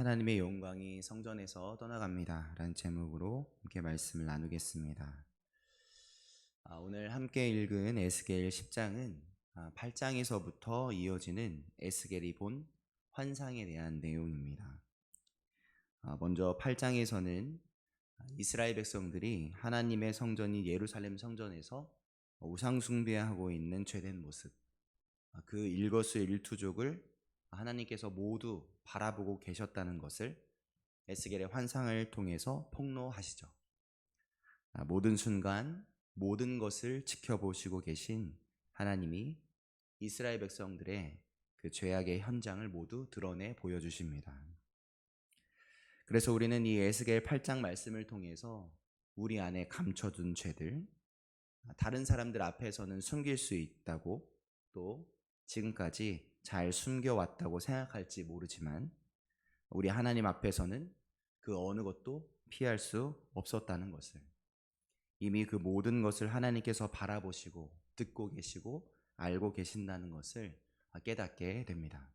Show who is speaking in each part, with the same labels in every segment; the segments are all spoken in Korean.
Speaker 1: 하나님의 영광이 성전에서 떠나갑니다 라는 제목으로 함께 말씀을 나누겠습니다. 오늘 함께 읽은 에스겔 10장은 8장에서부터 이어지는 에스겔이 본 환상에 대한 내용입니다. 먼저 8장에서는 이스라엘 백성들이 하나님의 성전인 예루살렘 성전에서 우상 숭배하고 있는 죄된 모습, 그 일거수일투족을 하나님께서 모두 바라보고 계셨다는 것을 에스겔의 환상을 통해서 폭로하시죠. 모든 순간 모든 것을 지켜보시고 계신 하나님이 이스라엘 백성들의 그 죄악의 현장을 모두 드러내 보여주십니다. 그래서 우리는 이 에스겔 8장 말씀을 통해서 우리 안에 감춰둔 죄들, 다른 사람들 앞에서는 숨길 수 있다고, 또 지금까지 잘 숨겨왔다고 생각할지 모르지만 우리 하나님 앞에서는 그 어느 것도 피할 수 없었다는 것을, 이미 그 모든 것을 하나님께서 바라보시고 듣고 계시고 알고 계신다는 것을 깨닫게 됩니다.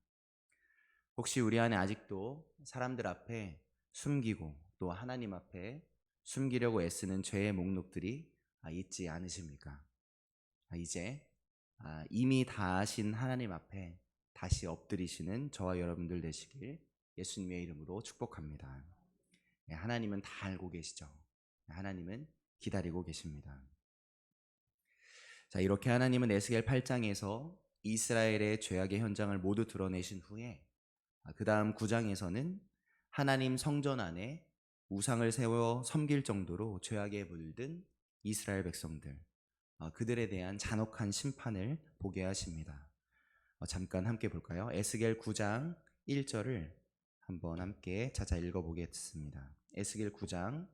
Speaker 1: 혹시 우리 안에 아직도 사람들 앞에 숨기고 또 하나님 앞에 숨기려고 애쓰는 죄의 목록들이 있지 않으십니까? 이제 이미 다 아신 하나님 앞에 다시 엎드리시는 저와 여러분들 되시길 예수님의 이름으로 축복합니다. 하나님은 다 알고 계시죠. 하나님은 기다리고 계십니다. 자, 이렇게 하나님은 에스겔 8장에서 이스라엘의 죄악의 현장을 모두 드러내신 후에 그 다음 9장에서는 하나님 성전 안에 우상을 세워 섬길 정도로 죄악에 물든 이스라엘 백성들, 그들에 대한 잔혹한 심판을 보게 하십니다. 잠깐 함께 볼까요? 에스겔 9장 1절을 한번 함께 찾아 읽어보겠습니다. 에스겔 9장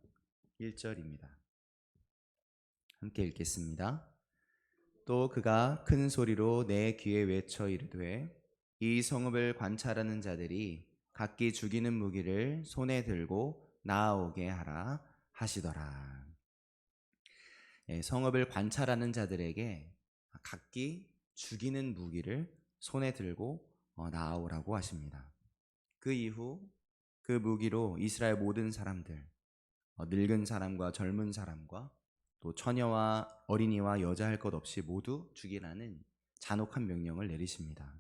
Speaker 1: 1절입니다. 함께 읽겠습니다. 또 그가 큰 소리로 내 귀에 외쳐 이르되 이 성읍을 관찰하는 자들이 각기 죽이는 무기를 손에 들고 나아오게 하라 하시더라. 성읍을 관찰하는 자들에게 각기 죽이는 무기를 손에 들고 나아오라고 하십니다. 그 이후 그 무기로 이스라엘 모든 사람들, 늙은 사람과 젊은 사람과 또 처녀와 어린이와 여자 할 것 없이 모두 죽이라는 잔혹한 명령을 내리십니다.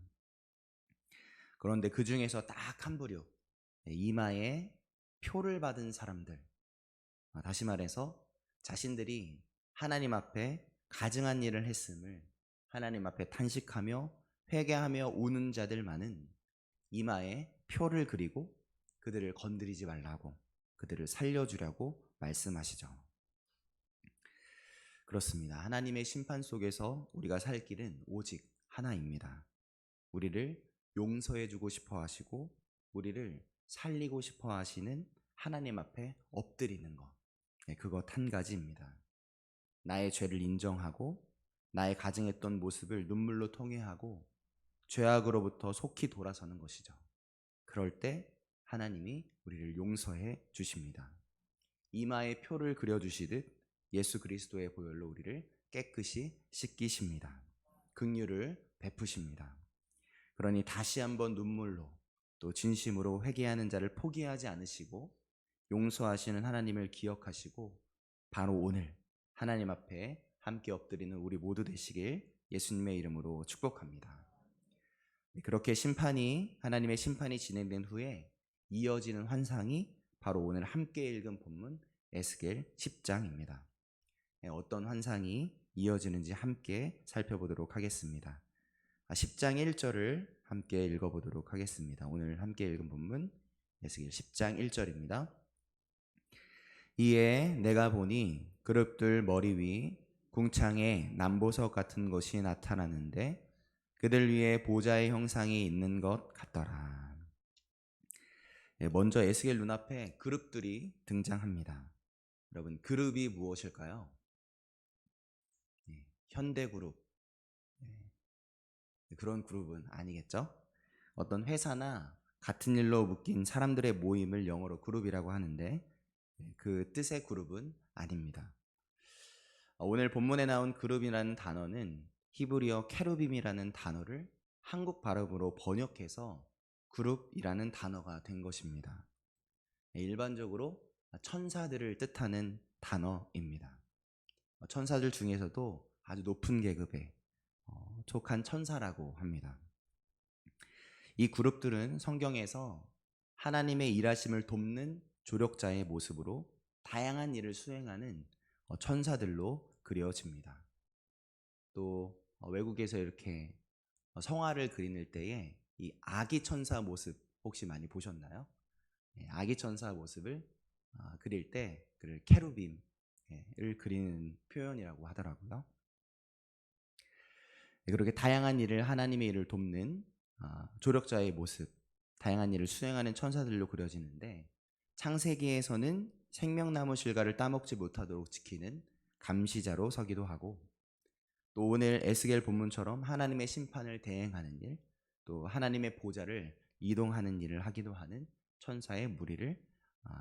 Speaker 1: 그런데 그 중에서 딱 한 부류, 이마에 표를 받은 사람들, 다시 말해서 자신들이 하나님 앞에 가증한 일을 했음을 하나님 앞에 탄식하며 회개하며 우는 자들만은 이마에 표를 그리고 그들을 건드리지 말라고, 그들을 살려주라고 말씀하시죠. 그렇습니다. 하나님의 심판 속에서 우리가 살 길은 오직 하나입니다. 우리를 용서해 주고 싶어 하시고 우리를 살리고 싶어 하시는 하나님 앞에 엎드리는 것, 그것 한 가지입니다. 나의 죄를 인정하고 나의 가증했던 모습을 눈물로 통회하고 죄악으로부터 속히 돌아서는 것이죠. 그럴 때 하나님이 우리를 용서해 주십니다. 이마에 표를 그려주시듯 예수 그리스도의 보혈로 우리를 깨끗이 씻기십니다. 긍휼을 베푸십니다. 그러니 다시 한번 눈물로 또 진심으로 회개하는 자를 포기하지 않으시고 용서하시는 하나님을 기억하시고 바로 오늘 하나님 앞에 함께 엎드리는 우리 모두 되시길 예수님의 이름으로 축복합니다. 그렇게 하나님의 심판이 진행된 후에 이어지는 환상이 바로 오늘 함께 읽은 본문 에스겔 10장입니다. 어떤 환상이 이어지는지 함께 살펴보도록 하겠습니다. 10장 1절을 함께 읽어보도록 하겠습니다. 오늘 함께 읽은 본문 에스겔 10장 1절입니다. 이에 내가 보니 그룹들 머리 위 궁창에 남보석 같은 것이 나타나는데 그들 위에 보좌의 형상이 있는 것 같더라. 먼저 에스겔 눈앞에 그룹들이 등장합니다. 여러분, 그룹이 무엇일까요? 현대그룹, 그런 그룹은 아니겠죠? 어떤 회사나 같은 일로 묶인 사람들의 모임을 영어로 그룹이라고 하는데 그 뜻의 그룹은 아닙니다. 오늘 본문에 나온 그룹이라는 단어는 히브리어 케루빔이라는 단어를 한국 발음으로 번역해서 그룹이라는 단어가 된 것입니다. 일반적으로 천사들을 뜻하는 단어입니다. 천사들 중에서도 아주 높은 계급에 속한 천사라고 합니다. 이 그룹들은 성경에서 하나님의 일하심을 돕는 조력자의 모습으로 다양한 일을 수행하는 천사들로 그려집니다. 또 외국에서 이렇게 성화를 그리는 때에 이 아기 천사 모습 혹시 많이 보셨나요? 아기 천사 모습을 그릴 때 그를 케루빔을 그리는 표현이라고 하더라고요. 그렇게 다양한 일을 하나님의 일을 돕는 조력자의 모습, 다양한 일을 수행하는 천사들로 그려지는데 창세기에서는 생명나무 실과를 따먹지 못하도록 지키는 감시자로 서기도 하고 또 오늘 에스겔 본문처럼 하나님의 심판을 대행하는 일, 또 하나님의 보좌를 이동하는 일을 하기도 하는 천사의 무리를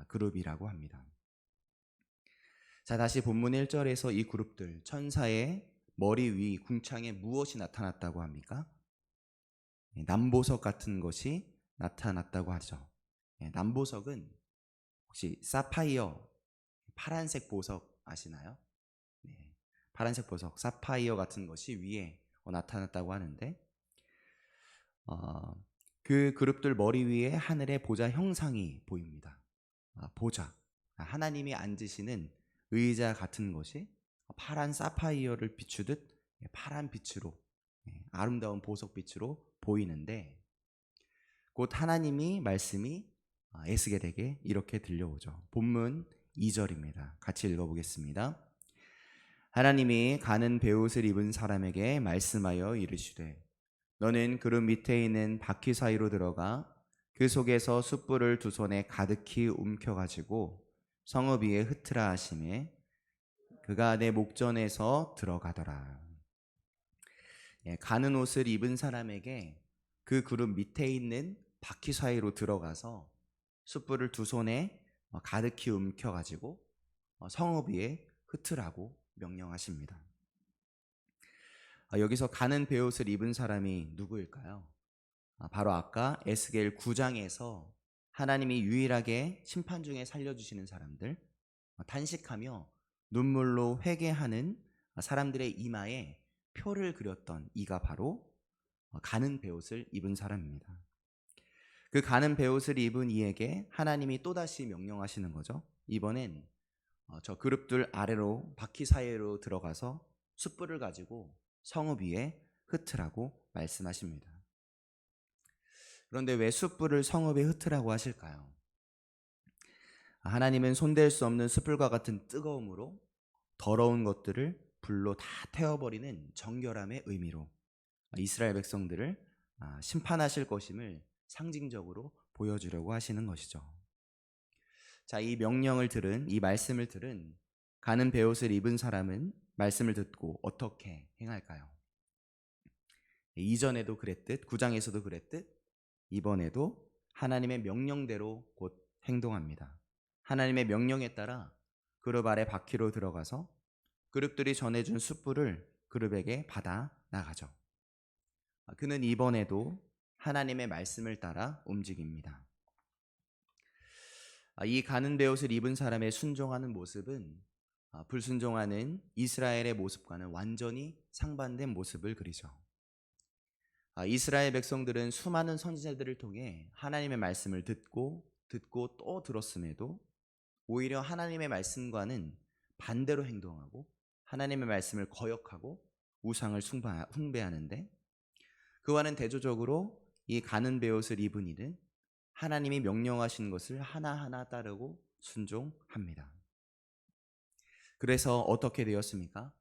Speaker 1: 그룹이라고 합니다. 자, 다시 본문 1절에서 이 그룹들, 천사의 머리 위 궁창에 무엇이 나타났다고 합니까? 남보석 같은 것이 나타났다고 하죠. 남보석은 혹시 사파이어, 파란색 보석 아시나요? 네, 파란색 보석, 사파이어 같은 것이 위에 나타났다고 하는데 그 그룹들 머리 위에 하늘의 보좌 형상이 보입니다. 보좌, 하나님이 앉으시는 의자 같은 것이 파란 사파이어를 비추듯 파란 빛으로 아름다운 보석빛으로 보이는데 곧 하나님이 말씀이 에스겔에게 이렇게 들려오죠. 본문 2절입니다. 같이 읽어보겠습니다. 하나님이 가는 베옷을 입은 사람에게 말씀하여 이르시되 너는 그룹 밑에 있는 바퀴 사이로 들어가 그 속에서 숯불을 두 손에 가득히 움켜가지고 성읍 위에 흩으라 하시매 그가 내 목전에서 들어가더라. 가는 옷을 입은 사람에게 그 그룹 밑에 있는 바퀴 사이로 들어가서 숯불을 두 손에 가득히 움켜가지고 성읍 위에 흩으라고 명령하십니다. 여기서 가는 베옷을 입은 사람이 누구일까요? 바로 아까 에스겔 9장에서 하나님이 유일하게 심판 중에 살려주시는 사람들, 탄식하며 눈물로 회개하는 사람들의 이마에 표를 그렸던 이가 바로 가는 베옷을 입은 사람입니다. 그 가는 베옷을 입은 이에게 하나님이 또다시 명령하시는 거죠. 이번엔 저 그룹들 아래로 바퀴 사이로 들어가서 숯불을 가지고 성읍 위에 흩으라고 말씀하십니다. 그런데 왜 숯불을 성읍에 흩으라고 하실까요? 하나님은 손댈 수 없는 숯불과 같은 뜨거움으로 더러운 것들을 불로 다 태워버리는 정결함의 의미로 이스라엘 백성들을 심판하실 것임을 상징적으로 보여주려고 하시는 것이죠. 자, 이 명령을 들은, 이 말씀을 들은 가는 베옷을 입은 사람은 말씀을 듣고 어떻게 행할까요? 이전에도 그랬듯, 9장에서도 그랬듯 이번에도 하나님의 명령대로 곧 행동합니다. 하나님의 명령에 따라 그룹 아래 바퀴로 들어가서 그룹들이 전해준 숯불을 그룹에게 받아 나가죠. 그는 이번에도 하나님의 말씀을 따라 움직입니다. 이 가는 베옷을 입은 사람의 순종하는 모습은 불순종하는 이스라엘의 모습과는 완전히 상반된 모습을 그리죠. 이스라엘 백성들은 수많은 선지자들을 통해 하나님의 말씀을 듣고 또 들었음에도 오히려 하나님의 말씀과는 반대로 행동하고 하나님의 말씀을 거역하고 우상을 숭배하는데 그와는 대조적으로 이 가는 베옷을 입은 이는 하나님이 명령하신 것을 하나하나 따르고 순종합니다. 그래서 어떻게 되었습니까?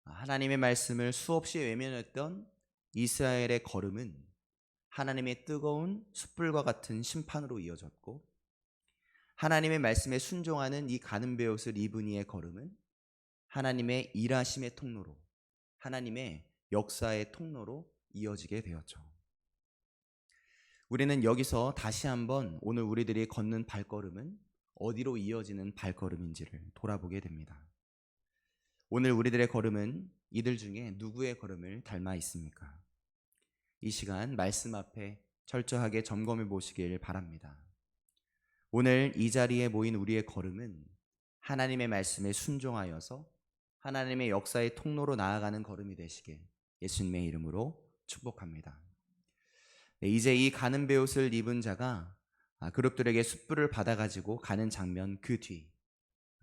Speaker 1: 하나님의 말씀을 수없이 외면했던 이스라엘의 걸음은 하나님의 뜨거운 숯불과 같은 심판으로 이어졌고 하나님의 말씀에 순종하는 이 가는 베옷을 입은 이의 걸음은 하나님의 일하심의 통로로 하나님의 역사의 통로로 이어지게 되었죠. 우리는 여기서 다시 한번 오늘 우리들이 걷는 발걸음은 어디로 이어지는 발걸음인지를 돌아보게 됩니다. 오늘 우리들의 걸음은 이들 중에 누구의 걸음을 닮아 있습니까? 이 시간 말씀 앞에 철저하게 점검해 보시길 바랍니다. 오늘 이 자리에 모인 우리의 걸음은 하나님의 말씀에 순종하여서 하나님의 역사의 통로로 나아가는 걸음이 되시길 예수님의 이름으로 축복합니다. 이제 이 가는 베옷을 입은 자가 그룹들에게 숯불을 받아가지고 가는 장면 그 뒤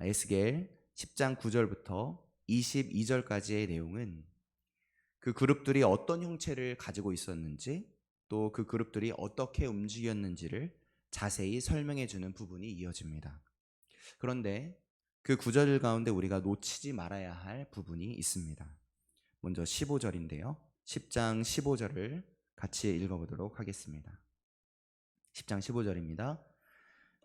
Speaker 1: 에스겔 10장 9절부터 22절까지의 내용은 그 그룹들이 어떤 형체를 가지고 있었는지 또 그 그룹들이 어떻게 움직였는지를 자세히 설명해 주는 부분이 이어집니다. 그런데 그 구절 가운데 우리가 놓치지 말아야 할 부분이 있습니다. 먼저 15절인데요. 10장 15절을 같이 읽어보도록 하겠습니다. 10장 15절입니다.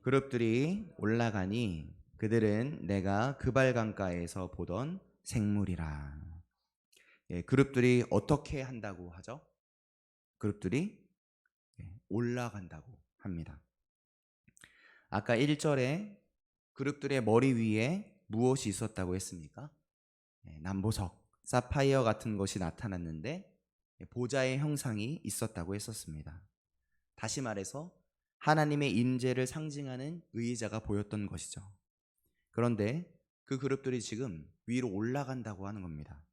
Speaker 1: 그룹들이 올라가니 그들은 내가 그발 강가에서 보던 생물이라. 그룹들이 어떻게 한다고 하죠? 그룹들이 올라간다고 합니다. 아까 1절에 그룹들의 머리 위에 무엇이 있었다고 했습니까? 남보석, 사파이어 같은 것이 나타났는데 보좌의 형상이 있었다고 했었습니다. 다시 말해서 하나님의 임재를 상징하는 의자가 보였던 것이죠. 그런데 그 그룹들이 지금 위로 올라간다고 하는 겁니다.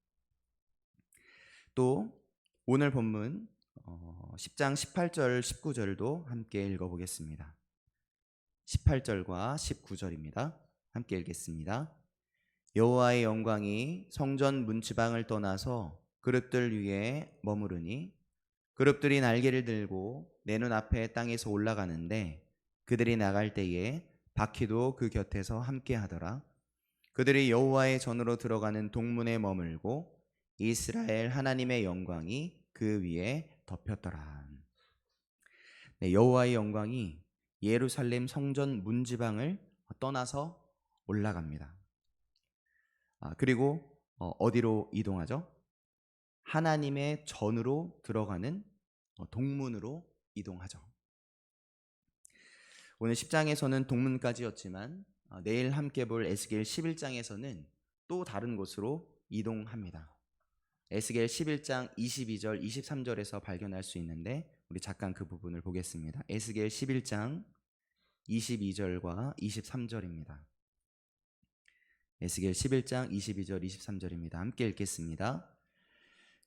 Speaker 1: 또 오늘 본문 10장 18절 19절도 함께 읽어보겠습니다. 18절과 19절입니다. 함께 읽겠습니다. 여호와의 영광이 성전 문지방을 떠나서 그룹들 위에 머무르니 그룹들이 날개를 들고 내 눈앞에 땅에서 올라가는데 그들이 나갈 때에 바퀴도 그 곁에서 함께 하더라. 그들이 여호와의 전으로 들어가는 동문에 머물고 이스라엘 하나님의 영광이 그 위에 덮였더라. 여호와의 영광이 예루살렘 성전 문지방을 떠나서 올라갑니다. 그리고 어디로 이동하죠? 하나님의 전으로 들어가는 동문으로 이동하죠. 오늘 10장에서는 동문까지였지만 내일 함께 볼 에스겔 11장에서는 또 다른 곳으로 이동합니다. 에스겔 11장 22절 23절에서 발견할 수 있는데 우리 잠깐 그 부분을 보겠습니다. 에스겔 11장 22절과 23절입니다. 에스겔 11장 22절 23절입니다. 함께 읽겠습니다.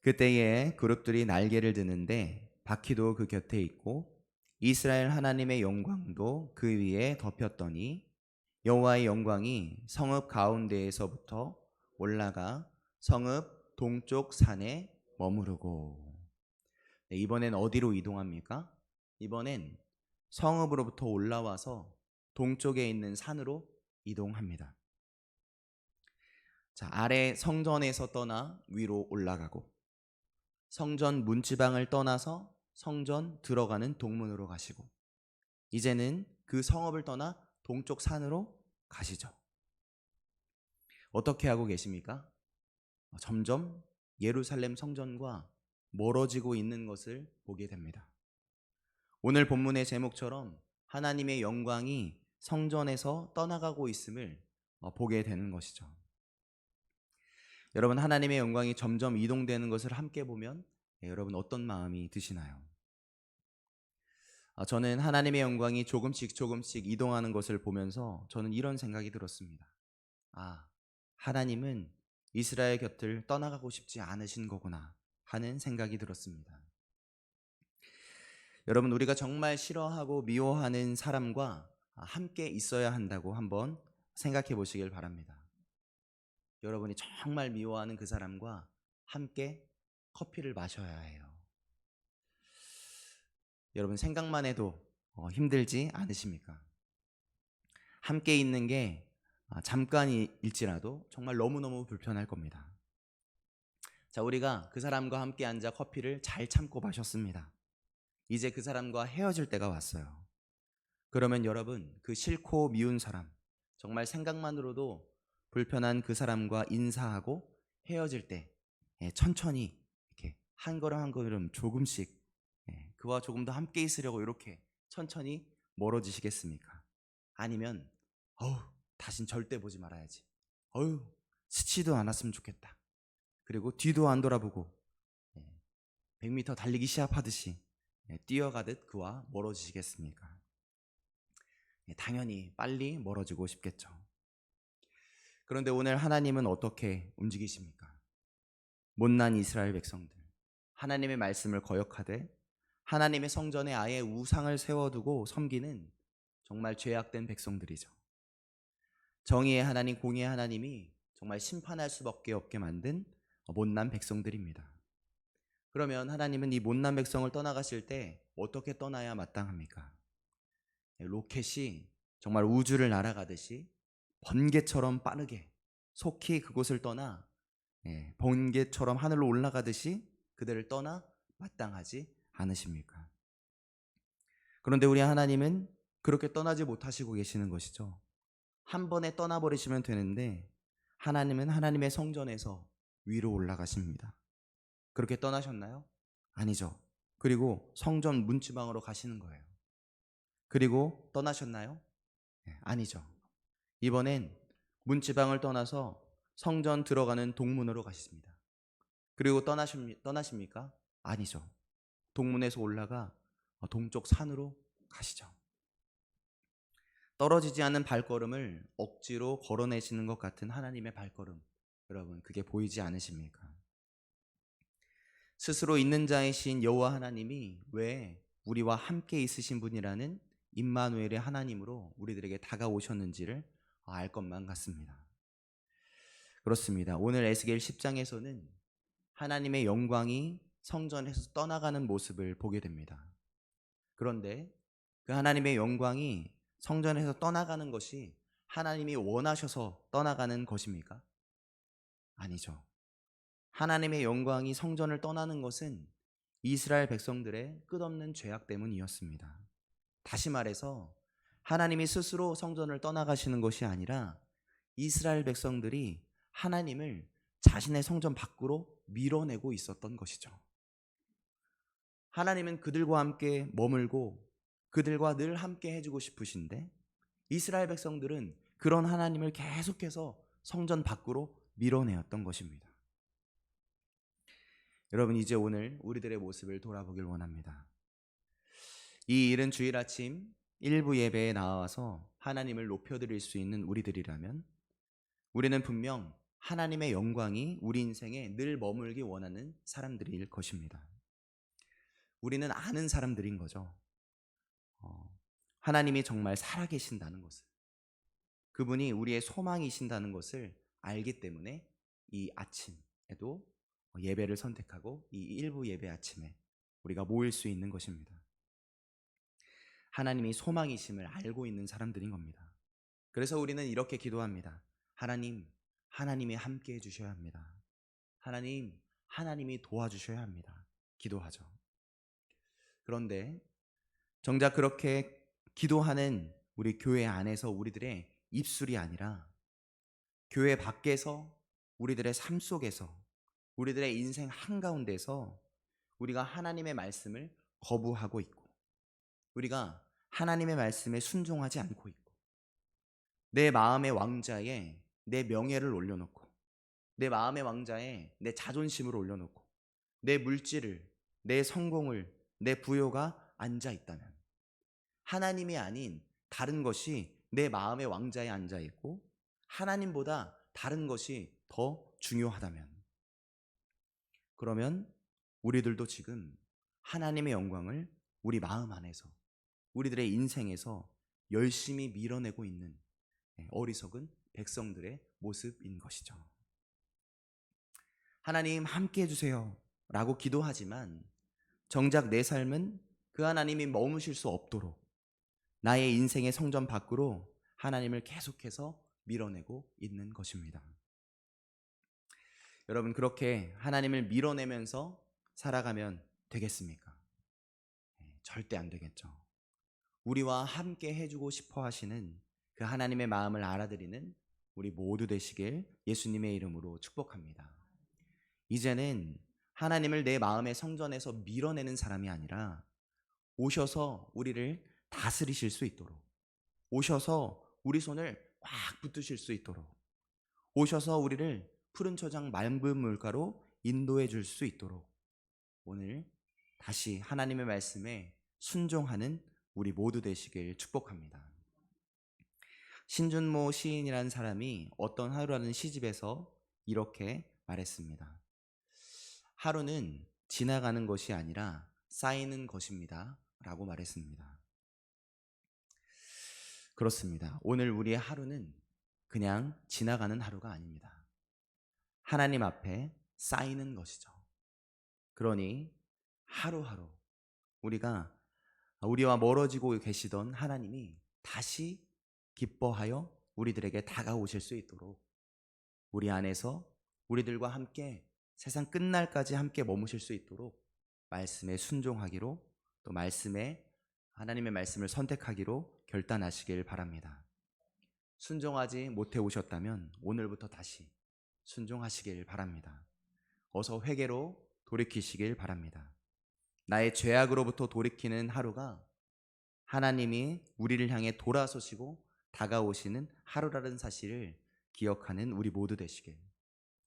Speaker 1: 그때에 그룹들이 날개를 드는데 바퀴도 그 곁에 있고 이스라엘 하나님의 영광도 그 위에 덮였더니 여호와의 영광이 성읍 가운데에서부터 올라가 성읍 동쪽 산에 머무르고. 이번엔 어디로 이동합니까? 이번엔 성읍으로부터 올라와서 동쪽에 있는 산으로 이동합니다. 자, 아래 성전에서 떠나 위로 올라가고 성전 문지방을 떠나서 성전 들어가는 동문으로 가시고 이제는 그 성읍을 떠나 동쪽 산으로 가시죠. 어떻게 하고 계십니까? 점점 예루살렘 성전과 멀어지고 있는 것을 보게 됩니다. 오늘 본문의 제목처럼 하나님의 영광이 성전에서 떠나가고 있음을 보게 되는 것이죠. 여러분, 하나님의 영광이 점점 이동되는 것을 함께 보면 여러분 어떤 마음이 드시나요? 저는 하나님의 영광이 조금씩 이동하는 것을 보면서 저는 이런 생각이 들었습니다. 하나님은 이스라엘 곁을 떠나가고 싶지 않으신 거구나 하는 생각이 들었습니다. 여러분, 우리가 정말 싫어하고 미워하는 사람과 함께 있어야 한다고 한번 생각해 보시길 바랍니다. 여러분이 정말 미워하는 그 사람과 함께 커피를 마셔야 해요. 여러분, 생각만 해도 힘들지 않으십니까? 함께 있는 게 잠깐일지라도 정말 너무너무 불편할 겁니다. 자, 우리가 그 사람과 함께 앉아 커피를 잘 참고 마셨습니다. 이제 그 사람과 헤어질 때가 왔어요. 그러면 여러분, 그 싫고 미운 사람, 정말 생각만으로도 불편한 그 사람과 인사하고 헤어질 때 천천히 이렇게 한 걸음 한 걸음 조금씩 그와 조금 더 함께 있으려고 이렇게 천천히 멀어지시겠습니까? 아니면 다신 절대 보지 말아야지. 스치도 않았으면 좋겠다. 그리고 뒤도 안 돌아보고 100m 달리기 시합하듯이 뛰어가듯 그와 멀어지시겠습니까? 당연히 빨리 멀어지고 싶겠죠. 그런데 오늘 하나님은 어떻게 움직이십니까? 못난 이스라엘 백성들, 하나님의 말씀을 거역하되 하나님의 성전에 아예 우상을 세워두고 섬기는 정말 죄악된 백성들이죠. 정의의 하나님, 공의의 하나님이 정말 심판할 수밖에 없게 만든 못난 백성들입니다. 그러면 하나님은 이 못난 백성을 떠나가실 때 어떻게 떠나야 마땅합니까? 로켓이 정말 우주를 날아가듯이 번개처럼 빠르게 속히 그곳을 떠나 번개처럼 하늘로 올라가듯이 그들을 떠나 마땅하지 않으십니까? 그런데 우리 하나님은 그렇게 떠나지 못하시고 계시는 것이죠. 한 번에 떠나버리시면 되는데 하나님은 하나님의 성전에서 위로 올라가십니다. 그렇게 떠나셨나요? 아니죠. 그리고 성전 문지방으로 가시는 거예요. 그리고 떠나셨나요? 아니죠. 이번엔 문지방을 떠나서 성전 들어가는 동문으로 가셨습니다. 그리고 떠나십니까? 아니죠. 동문에서 올라가 동쪽 산으로 가시죠. 떨어지지 않는 발걸음을 억지로 걸어내시는 것 같은 하나님의 발걸음, 여러분 그게 보이지 않으십니까? 스스로 있는 자이신 여호와 하나님이 왜 우리와 함께 있으신 분이라는 임마누엘의 하나님으로 우리들에게 다가오셨는지를 알 것만 같습니다. 그렇습니다. 오늘 에스겔 10장에서는 하나님의 영광이 성전에서 떠나가는 모습을 보게 됩니다. 그런데 그 하나님의 영광이 성전에서 떠나가는 것이 하나님이 원하셔서 떠나가는 것입니까? 아니죠. 하나님의 영광이 성전을 떠나는 것은 이스라엘 백성들의 끝없는 죄악 때문이었습니다. 다시 말해서 하나님이 스스로 성전을 떠나가시는 것이 아니라 이스라엘 백성들이 하나님을 자신의 성전 밖으로 밀어내고 있었던 것이죠. 하나님은 그들과 함께 머물고 그들과 늘 함께 해주고 싶으신데 이스라엘 백성들은 그런 하나님을 계속해서 성전 밖으로 밀어내었던 것입니다. 여러분 이제 오늘 우리들의 모습을 돌아보길 원합니다. 이 이른 주일 아침 일부 예배에 나와서 하나님을 높여드릴 수 있는 우리들이라면 우리는 분명 하나님의 영광이 우리 인생에 늘 머물기 원하는 사람들일 것입니다. 우리는 아는 사람들인 거죠. 하나님이 정말 살아계신다는 것을, 그분이 우리의 소망이신다는 것을 알기 때문에 이 아침에도 예배를 선택하고 이 일부 예배 아침에 우리가 모일 수 있는 것입니다. 하나님이 소망이심을 알고 있는 사람들인 겁니다. 그래서 우리는 이렇게 기도합니다. 하나님, 하나님이 함께 해주셔야 합니다. 하나님, 하나님이 도와주셔야 합니다. 기도하죠. 그런데 정작 그렇게 기도하는 우리 교회 안에서 우리들의 입술이 아니라 교회 밖에서 우리들의 삶 속에서 우리들의 인생 한가운데서 우리가 하나님의 말씀을 거부하고 있고 우리가 하나님의 말씀에 순종하지 않고 있고 내 마음의 왕자에 내 명예를 올려놓고 내 마음의 왕자에 내 자존심을 올려놓고 내 물질을, 내 성공을, 내 부요가 앉아있다면 하나님이 아닌 다른 것이 내 마음의 왕자에 앉아있고 하나님보다 다른 것이 더 중요하다면 그러면 우리들도 지금 하나님의 영광을 우리 마음 안에서 우리들의 인생에서 열심히 밀어내고 있는 어리석은 백성들의 모습인 것이죠. 하나님 함께 해주세요 라고 기도하지만 정작 내 삶은 그 하나님이 머무실 수 없도록 나의 인생의 성전 밖으로 하나님을 계속해서 밀어내고 있는 것입니다. 여러분 그렇게 하나님을 밀어내면서 살아가면 되겠습니까? 절대 안 되겠죠. 우리와 함께 해주고 싶어 하시는 그 하나님의 마음을 알아들이는 우리 모두 되시길 예수님의 이름으로 축복합니다. 이제는 하나님을 내 마음의 성전에서 밀어내는 사람이 아니라 오셔서 우리를 다스리실 수 있도록 오셔서 우리 손을 꽉 붙드실 수 있도록 오셔서 우리를 푸른 초장 맑은 물가로 인도해 줄 수 있도록 오늘 다시 하나님의 말씀에 순종하는 우리 모두 되시길 축복합니다. 신준모 시인이라는 사람이 어떤 하루라는 시집에서 이렇게 말했습니다. 하루는 지나가는 것이 아니라 쌓이는 것입니다. 라고 말했습니다. 그렇습니다. 오늘 우리의 하루는 그냥 지나가는 하루가 아닙니다. 하나님 앞에 쌓이는 것이죠. 그러니 하루하루 우리와 멀어지고 계시던 하나님이 다시 기뻐하여 우리들에게 다가오실 수 있도록 우리 안에서 우리들과 함께 세상 끝날까지 함께 머무실 수 있도록 말씀에 순종하기로, 또 하나님의 말씀을 선택하기로 결단하시길 바랍니다. 순종하지 못해 오셨다면 오늘부터 다시 순종하시길 바랍니다. 어서 회개로 돌이키시길 바랍니다. 나의 죄악으로부터 돌이키는 하루가 하나님이 우리를 향해 돌아서시고 다가오시는 하루라는 사실을 기억하는 우리 모두 되시길.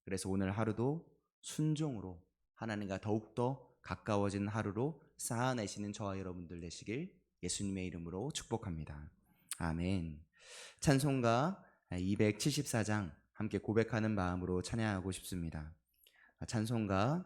Speaker 1: 그래서 오늘 하루도 순종으로 하나님과 더욱더 가까워진 하루로 쌓아내시는 저와 여러분들 되시길 예수님의 이름으로 축복합니다. 아멘. 찬송가 274장 함께 고백하는 마음으로 찬양하고 싶습니다. 찬송가